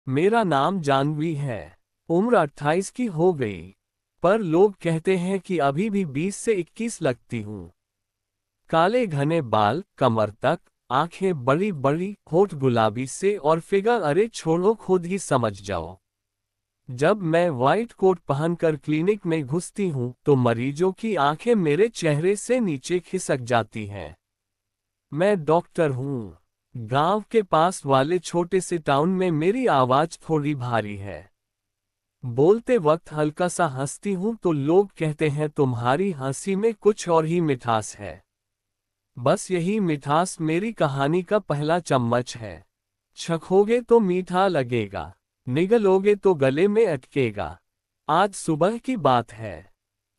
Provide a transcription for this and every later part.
मेरा नाम जानवी है। उम्र 28 की हो गई, पर लोग कहते हैं कि अभी भी 20 से 21 लगती हूँ। काले घने बाल कमर तक, आंखें बड़ी बड़ी, होठ गुलाबी से और फिगर, अरे छोड़ो खुद ही समझ जाओ। जब मैं व्हाइट कोट पहनकर क्लिनिक में घुसती हूँ तो मरीजों की आंखें मेरे चेहरे से नीचे खिसक जाती हैं। मैं डॉक्टर हूँ। गांव के पास वाले छोटे से टाउन में मेरी आवाज थोड़ी भारी है। बोलते वक्त हल्का सा हंसती हूँ तो लोग कहते हैं तुम्हारी हंसी में कुछ और ही मिठास है। बस यही मिठास मेरी कहानी का पहला चम्मच है। चखोगे तो मीठा लगेगा, निगलोगे तो गले में अटकेगा। आज सुबह की बात है।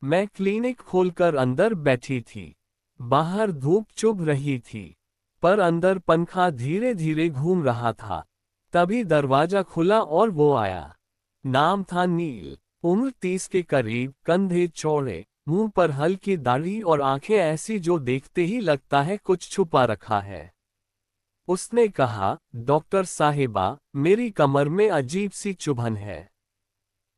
मैं क्लिनिक खोलकर अंदर बैठी थी। बाहर धूप चुभ रही थी, पर अंदर पंखा धीरे धीरे घूम रहा था। तभी दरवाजा खुला और वो आया। नाम था नील। उम्र 30 के करीब, कंधे चौड़े, मुंह पर हल्की दाढ़ी और आंखें ऐसी जो देखते ही लगता है कुछ छुपा रखा है। उसने कहा, डॉक्टर साहिबा, मेरी कमर में अजीब सी चुभन है।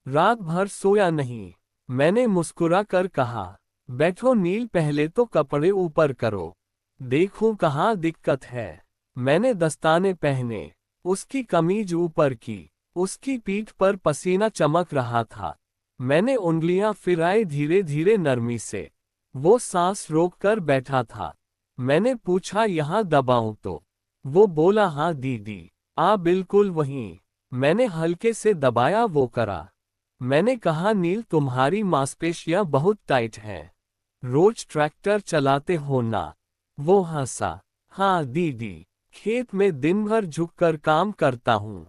रात भर सोया नहीं। मैंने मुस्कुरा कर कहा, बैठो नील, पहले तो कपड़े ऊपर करो, देखूं कहाँ दिक्कत है। मैंने दस्ताने पहने, उसकी कमीज ऊपर की। उसकी पीठ पर पसीना चमक रहा था। मैंने उंगलियां फिराई धीरे धीरे नरमी से। वो सांस रोककर बैठा था। मैंने पूछा, यहाँ दबाऊं तो? वो बोला, हाँ दीदी, बिल्कुल वहीं। मैंने हल्के से दबाया, वो करा। मैंने कहा, नील, तुम्हारी मांसपेशियां बहुत टाइट हैं। रोज ट्रैक्टर चलाते हो ना? वो हंसा, हाँ दीदी, खेत में दिन भर झुककर काम करता हूँ,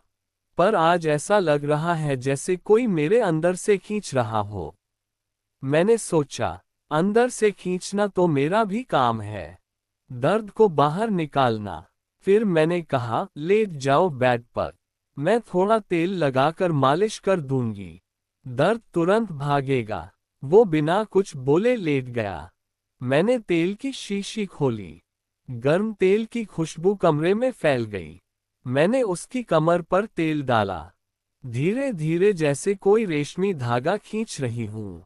पर आज ऐसा लग रहा है जैसे कोई मेरे अंदर से खींच रहा हो। मैंने सोचा, अंदर से खींचना तो मेरा भी काम है, दर्द को बाहर निकालना। फिर मैंने कहा, लेट जाओ बेड पर, मैं थोड़ा तेल लगाकर मालिश कर दूंगी, दर्द तुरंत भागेगा। वो बिना कुछ बोले लेट गया। मैंने तेल की शीशी खोली। गर्म तेल की खुशबू कमरे में फैल गई। मैंने उसकी कमर पर तेल डाला, धीरे धीरे, जैसे कोई रेशमी धागा खींच रही हूं।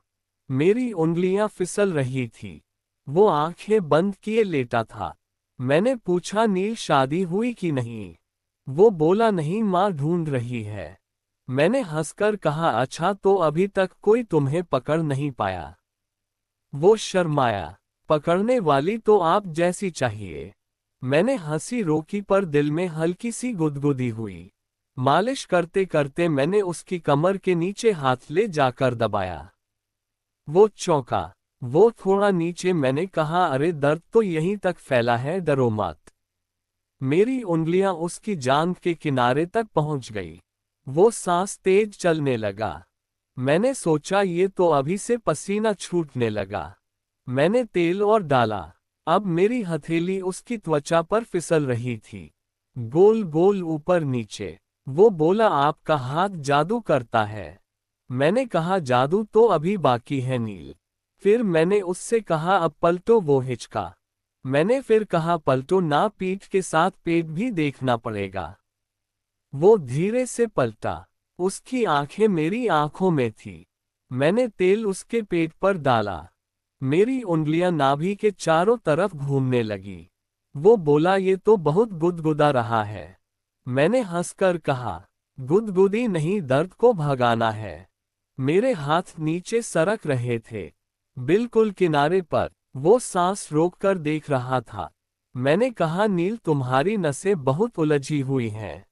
मेरी उंगलियां फिसल रही थी। वो आंखें बंद किए लेटा था। मैंने पूछा, नील, शादी हुई कि नहीं? वो बोला, नहीं, माँ ढूंढ रही है। मैंने हंसकर कहा, अच्छा, तो अभी तक कोई तुम्हें पकड़ नहीं पाया? वो शर्माया, पकड़ने वाली तो आप जैसी चाहिए। मैंने हंसी रोकी, पर दिल में हल्की सी गुदगुदी हुई। मालिश करते करते मैंने उसकी कमर के नीचे हाथ ले जाकर दबाया। वो चौंका। वो थोड़ा नीचे। मैंने कहा, अरे दर्द तो यहीं तक फैला है, डरो मत। मेरी उंगलियां उसकी जांघ के किनारे तक पहुंच गई। वो सांस तेज चलने लगा। मैंने सोचा, ये तो अभी से पसीना छूटने लगा। मैंने तेल और डाला। अब मेरी हथेली उसकी त्वचा पर फिसल रही थी, गोल गोल ऊपर नीचे। वो बोला, आपका हाथ जादू करता है। मैंने कहा, जादू तो अभी बाकी है नील। फिर मैंने उससे कहा, अब पलटो। वो हिचका। मैंने फिर कहा, पलटो ना, पीठ के साथ पेट भी देखना पड़ेगा। वो धीरे से पलटा। उसकी आंखें मेरी आंखों में थी। मैंने तेल उसके पेट पर डाला। मेरी उंगलियां नाभि के चारों तरफ घूमने लगी। वो बोला, ये तो बहुत गुदगुदा रहा है। मैंने हंसकर कहा, गुदगुदी नहीं, दर्द को भगाना है। मेरे हाथ नीचे सरक रहे थे, बिल्कुल किनारे पर। वो सांस रोककर देख रहा था। मैंने कहा, नील, तुम्हारी नसें बहुत उलझी हुई हैं,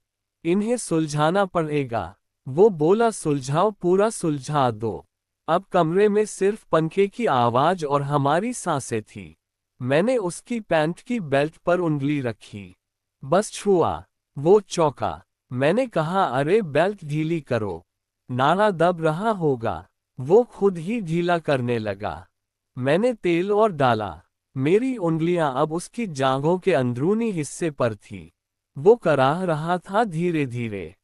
इन्हें सुलझाना पड़ेगा। वो बोला, सुलझाओ, पूरा सुलझा दो। अब कमरे में सिर्फ पंखे की आवाज और हमारी सांसें थी। मैंने उसकी पैंट की बेल्ट पर उंगली रखी, बस छुआ। वो चौंका। मैंने कहा, अरे बेल्ट ढीली करो, नाड़ा दब रहा होगा। वो खुद ही ढीला करने लगा। मैंने तेल और डाला। मेरी उंगलियां अब उसकी जांघों के अंदरूनी हिस्से पर थी। वो कराह रहा था धीरे धीरे।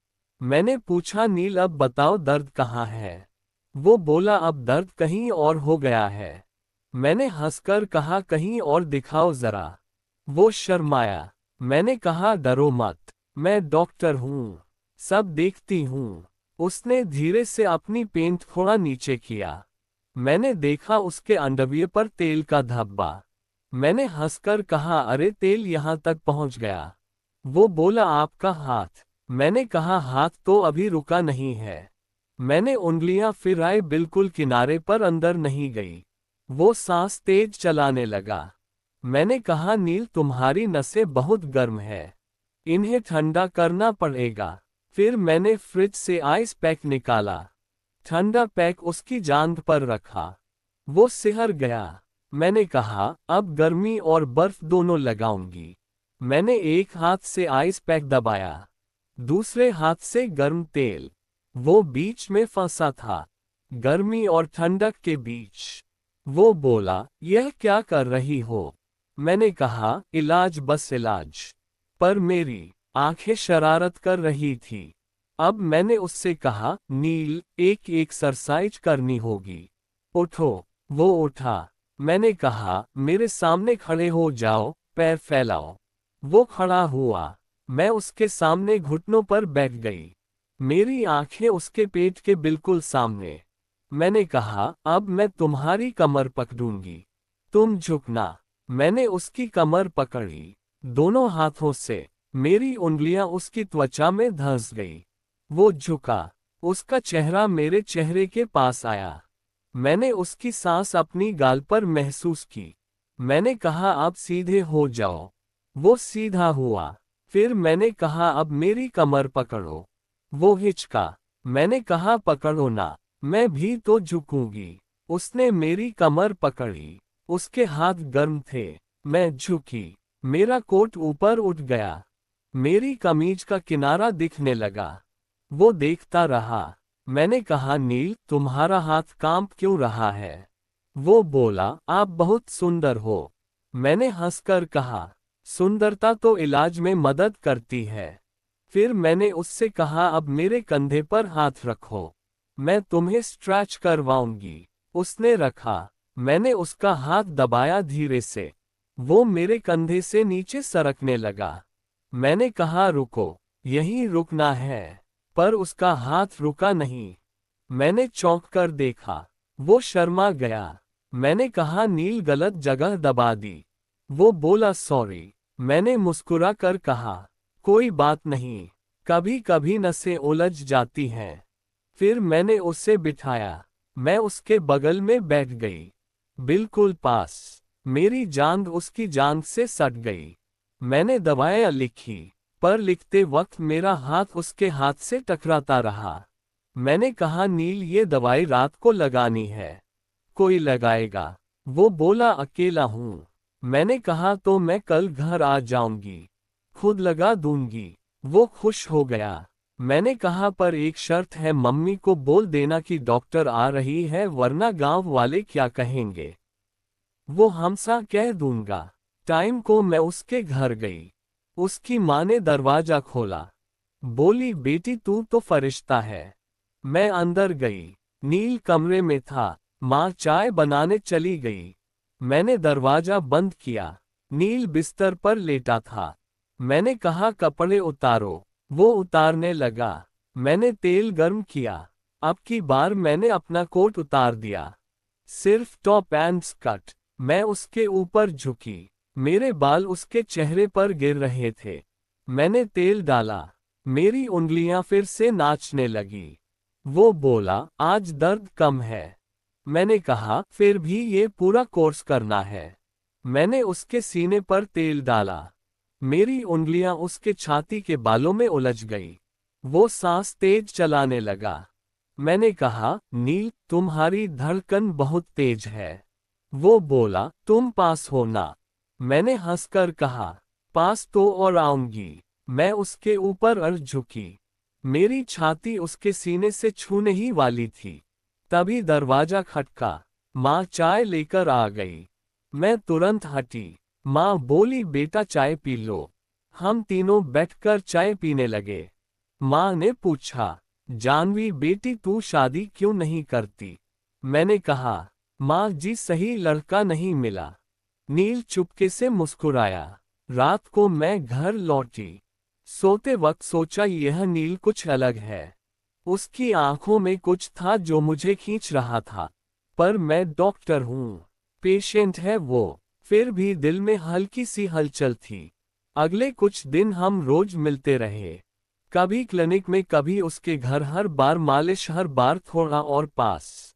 मैंने पूछा, नील, अब बताओ, दर्द कहाँ है? वो बोला, अब दर्द कहीं और हो गया है। मैंने हंसकर कहा, कहीं और दिखाओ जरा। वो शर्माया। मैंने कहा, डरो मत, मैं डॉक्टर हूँ। सब देखती हूँ। उसने धीरे से अपनी पेंट थोड़ा नीचे किया। मैंने देखा उसके अंडरवियर पर तेल का धब्बा। मैंने हंसकर कहा, अरे तेल यहाँ तक पहुँच गया। वो बोला, आपका हाथ। मैंने कहा, हाथ तो अभी रुका नहीं है। मैंने उंगलियां फिराई, बिल्कुल किनारे पर अंदर नहीं गई। वो सांस तेज चलाने लगा। मैंने कहा, नील तुम्हारी नसें बहुत गर्म है, इन्हें ठंडा करना पड़ेगा। फिर मैंने फ्रिज से आइस पैक निकाला। ठंडा पैक उसकी जांघ पर रखा। वो सिहर गया। मैंने कहा, अब गर्मी और बर्फ दोनों लगाऊंगी। मैंने एक हाथ से आइस पैक दबाया, दूसरे हाथ से गर्म तेल। वो बीच में फंसा था, गर्मी और ठंडक के बीच। वो बोला, यह क्या कर रही हो? मैंने कहा, इलाज, बस इलाज। पर मेरी आंखें शरारत कर रही थी। अब मैंने उससे कहा, नील, एक एक्सरसाइज करनी होगी। उठो। वो उठा। मैंने कहा, मेरे सामने खड़े हो जाओ, पैर फैलाओ। वो खड़ा हुआ। मैं उसके सामने घुटनों पर बैठ गई। मेरी आंखें उसके पेट के बिल्कुल सामने। मैंने कहा, अब मैं तुम्हारी कमर पकड़ूंगी, तुम झुकना। मैंने उसकी कमर पकड़ी दोनों हाथों से। मेरी उंगलियां उसकी त्वचा में धंस गई। वो झुका। उसका चेहरा मेरे चेहरे के पास आया। मैंने उसकी सांस अपनी गाल पर महसूस की। मैंने कहा, अब सीधे हो जाओ। वो सीधा हुआ। फिर मैंने कहा, अब मेरी कमर पकड़ो। वो हिचका। मैंने कहा, पकड़ो ना, मैं भी तो झुकूंगी। उसने मेरी कमर पकड़ी। उसके हाथ गर्म थे। मैं झुकी। मेरा कोट ऊपर उठ गया। मेरी कमीज का किनारा दिखने लगा। वो देखता रहा। मैंने कहा, नील, तुम्हारा हाथ कांप क्यों रहा है? वो बोला, आप बहुत सुंदर हो। मैंने हंसकर कहा, सुंदरता तो इलाज में मदद करती है। फिर मैंने उससे कहा, अब मेरे कंधे पर हाथ रखो, मैं तुम्हें स्ट्रेच करवाऊंगी। उसने रखा। मैंने उसका हाथ दबाया धीरे से। वो मेरे कंधे से नीचे सरकने लगा। मैंने कहा, रुको, यहीं रुकना है। पर उसका हाथ रुका नहीं। मैंने चौंक कर देखा। वो शर्मा गया। मैंने कहा, नील, गलत जगह दबा दी। वो बोला, सॉरी। मैंने मुस्कुरा कर कहा, कोई बात नहीं, कभी कभी नसें उलझ जाती हैं। फिर मैंने उसे बिठाया। मैं उसके बगल में बैठ गई, बिल्कुल पास। मेरी जांघ उसकी जांघ से सट गई। मैंने दवाएं लिखी, पर लिखते वक्त मेरा हाथ उसके हाथ से टकराता रहा। मैंने कहा, नील, ये दवाई रात को लगानी है, कोई लगाएगा? वो बोला, अकेला हूँ। मैंने कहा, तो मैं कल घर आ जाऊंगी, खुद लगा दूंगी। वो खुश हो गया। मैंने कहा, पर एक शर्त है, मम्मी को बोल देना कि डॉक्टर आ रही है, वरना गांव वाले क्या कहेंगे। वो हमसा कह दूंगा। टाइम को मैं उसके घर गई। उसकी माँ ने दरवाजा खोला। बोली, बेटी, तू तो फरिश्ता है। मैं अंदर गई। नील कमरे में था। माँ चाय बनाने चली गई। मैंने दरवाजा बंद किया। नील बिस्तर पर लेटा था। मैंने कहा, कपड़े उतारो। वो उतारने लगा। मैंने तेल गर्म किया। अब की बार मैंने अपना कोट उतार दिया, सिर्फ टॉप एंड स्कर्ट। मैं उसके ऊपर झुकी। मेरे बाल उसके चेहरे पर गिर रहे थे। मैंने तेल डाला। मेरी उंगलियां फिर से नाचने लगी। वो बोला, आज दर्द कम है। मैंने कहा, फिर भी ये पूरा कोर्स करना है। मैंने उसके सीने पर तेल डाला। मेरी उंगलियां उसके छाती के बालों में उलझ गई। वो सांस तेज चलाने लगा। मैंने कहा, नील, तुम्हारी धड़कन बहुत तेज है। वो बोला, तुम पास हो ना? मैंने हंसकर कहा, पास तो और आऊंगी। मैं उसके ऊपर अड़ झुकी। मेरी छाती उसके सीने से छूने ही वाली थी। तभी दरवाजा खटका। माँ चाय लेकर आ गई। मैं तुरंत हटी। माँ बोली, बेटा, चाय पी लो। हम तीनों बैठकर चाय पीने लगे। माँ ने पूछा, जानवी बेटी, तू शादी क्यों नहीं करती? मैंने कहा, माँ जी, सही लड़का नहीं मिला। नील चुपके से मुस्कुराया। रात को मैं घर लौटी। सोते वक्त सोचा यह नील कुछ अलग है। उसकी आंखों में कुछ था जो मुझे खींच रहा था। पर मैं डॉक्टर हूँ, पेशेंट है वो। फिर भी दिल में हल्की सी हलचल थी। अगले कुछ दिन हम रोज मिलते रहे, कभी क्लिनिक में कभी उसके घर, हर बार मालिश, हर बार थोड़ा और पास।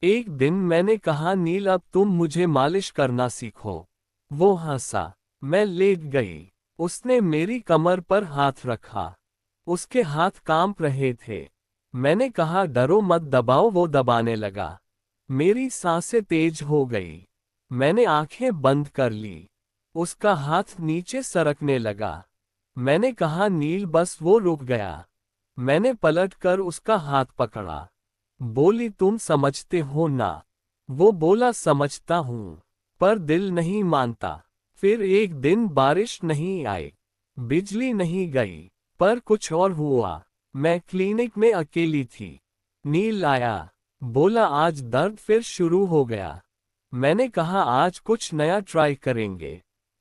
एक दिन मैंने कहा नील अब तुम मुझे मालिश करना सीखो। वो हंसा। मैं लेट गई। उसने मेरी कमर पर हाथ रखा। उसके हाथ कांप रहे थे। मैंने कहा डरो मत, दबाओ। वो दबाने लगा। मेरी सांसें तेज हो गई। मैंने आंखें बंद कर ली। उसका हाथ नीचे सरकने लगा। मैंने कहा नील बस। वो रुक गया। मैंने पलट कर उसका हाथ पकड़ा। बोली तुम समझते हो ना? वो बोला समझता हूँ, पर दिल नहीं मानता। फिर एक दिन बारिश नहीं आई, बिजली नहीं गई, पर कुछ और हुआ। मैं क्लिनिक में अकेली थी। नील आया। बोला आज दर्द फिर शुरू हो गया। मैंने कहा आज कुछ नया ट्राई करेंगे।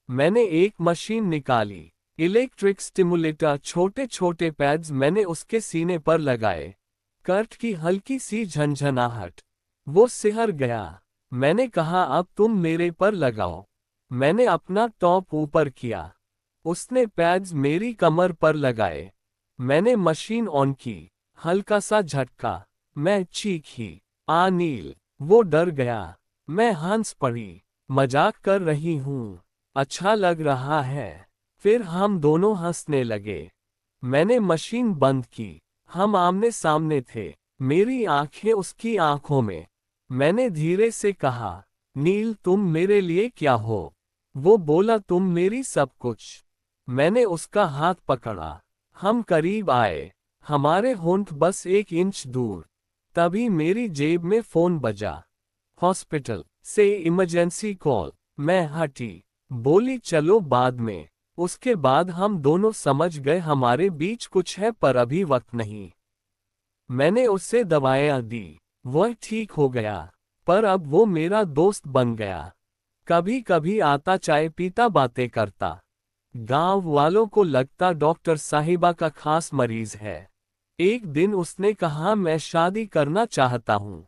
मैंने एक मशीन निकाली, इलेक्ट्रिक स्टिमुलेटर, छोटे छोटे पैड्स मैंने उसके सीने पर लगाए। कर्ट की हल्की सी झंझनाहट। वो सिहर गया। मैंने कहा अब तुम मेरे पर लगाओ। मैंने अपना टॉप ऊपर किया। उसने पैड्स मेरी कमर पर लगाए। मैंने मशीन ऑन की। हल्का सा झटका। मैं चीखी, आ नील। वो डर गया। मैं हंस पड़ी। मजाक कर रही हूँ, अच्छा लग रहा है। फिर हम दोनों हंसने लगे। मैंने मशीन बंद की। हम आमने सामने थे, मेरी आंखें उसकी आंखों में। मैंने धीरे से कहा नील तुम मेरे लिए क्या हो? वो बोला तुम मेरी सब कुछ। मैंने उसका हाथ पकड़ा। हम करीब आए, हमारे होंठ बस 1 इंच दूर। तभी मेरी जेब में फोन बजा। हॉस्पिटल से इमरजेंसी कॉल। मैं हटी। बोली चलो बाद में। उसके बाद हम दोनों समझ गए हमारे बीच कुछ है, पर अभी वक्त नहीं। मैंने उससे दवाएं दी, वह ठीक हो गया। पर अब वो मेरा दोस्त बन गया। कभी कभी आता, चाय पीता, बातें करता। गांव वालों को लगता डॉक्टर साहिबा का खास मरीज है। एक दिन उसने कहा मैं शादी करना चाहता हूँ।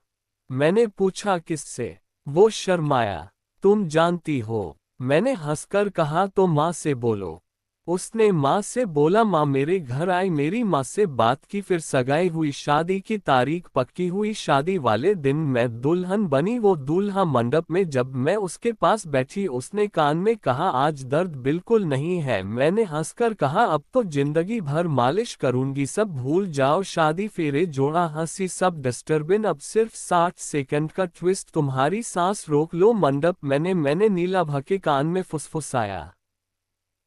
मैंने पूछा किससे? वो शर्माया। तुम जानती हो? मैंने हंसकर कहा तो माँ से बोलो। उसने माँ से बोला। माँ मेरे घर आई, मेरी माँ से बात की, फिर सगाई हुई, शादी की तारीख पक्की हुई। शादी वाले दिन मैं दुल्हन बनी। वो दूल्हा मंडप में जब मैं उसके पास बैठी, उसने कान में कहा आज दर्द बिल्कुल नहीं है। मैंने हंसकर कहा अब तो जिंदगी भर मालिश करूंगी, सब भूल जाओ। शादी फेरे जोड़ा, हंसी, सब डिस्टर्बिन। अब सिर्फ 60 सेकंड का ट्विस्ट, तुम्हारी सांस रोक लो मंडप। मैंने नीलाभ के कान में फुसफुसाया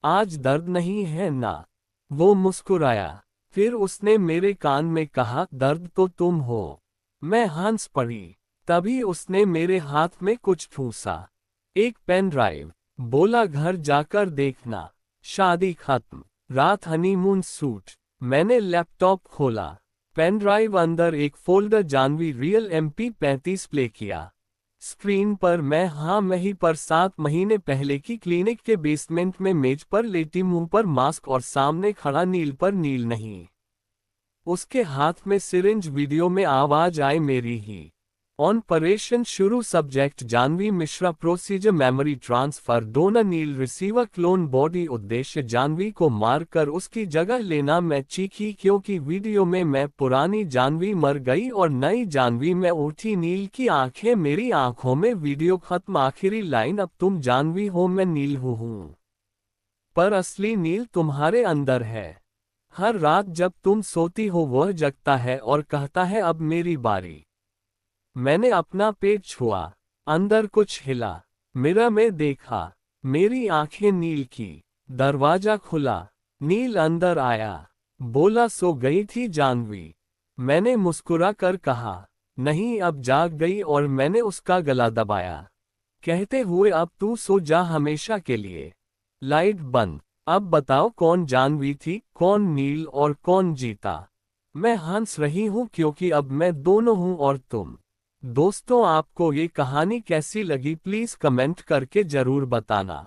आज दर्द नहीं है ना? वो मुस्कुराया। फिर उसने मेरे कान में कहा दर्द तो तुम हो। मैं हंस पड़ी। तभी उसने मेरे हाथ में कुछ ठूसा, एक पेन ड्राइव। बोला घर जाकर देखना। शादी खत्म, रात हनीमून सूट। मैंने लैपटॉप खोला, पेन ड्राइव अंदर, एक folder, Jahnavi real MP35 play किया। स्क्रीन पर मैं ही पर 7 महीने पहले की क्लिनिक के बेसमेंट में मेज पर लेटी, मुंह पर मास्क और सामने खड़ा नील, पर नील नहीं। उसके हाथ में सिरिंज। वीडियो में आवाज आई मेरी ही। ऑपरेशन शुरू। Subject Janhvi Mishra. Procedure memory transfer. Donor Neel, receiver clone body. उद्देश्य जानवी को मारकर उसकी जगह लेना। मैं चीखी क्योंकि वीडियो में मैं पुरानी जानवी मर गई और नई जानवी में उठी। नील की आंखें मेरी आंखों में। वीडियो खत्म। आखिरी लाइन अब तुम जानवी हो, मैं नील हूँ। पर असली नील तुम्हारे अंदर है। हर रात जब तुम सोती हो वह जगता है और कहता है अब मेरी बारी। मैंने अपना पेट छुआ, अंदर कुछ हिला। मिरर में देखा, मेरी आंखें नील की। दरवाजा खुला, नील अंदर आया। बोला सो गई थी जानवी? मैंने मुस्कुरा कर कहा नहीं, अब जाग गई। और मैंने उसका गला दबाया, कहते हुए अब तू सो जा हमेशा के लिए। लाइट बंद। अब बताओ कौन जानवी थी, कौन नील और कौन जीता? मैं हंस रही हूँ क्योंकि अब मैं दोनों हूँ और तुम। दोस्तों आपको ये कहानी कैसी लगी प्लीज कमेंट करके जरूर बताना।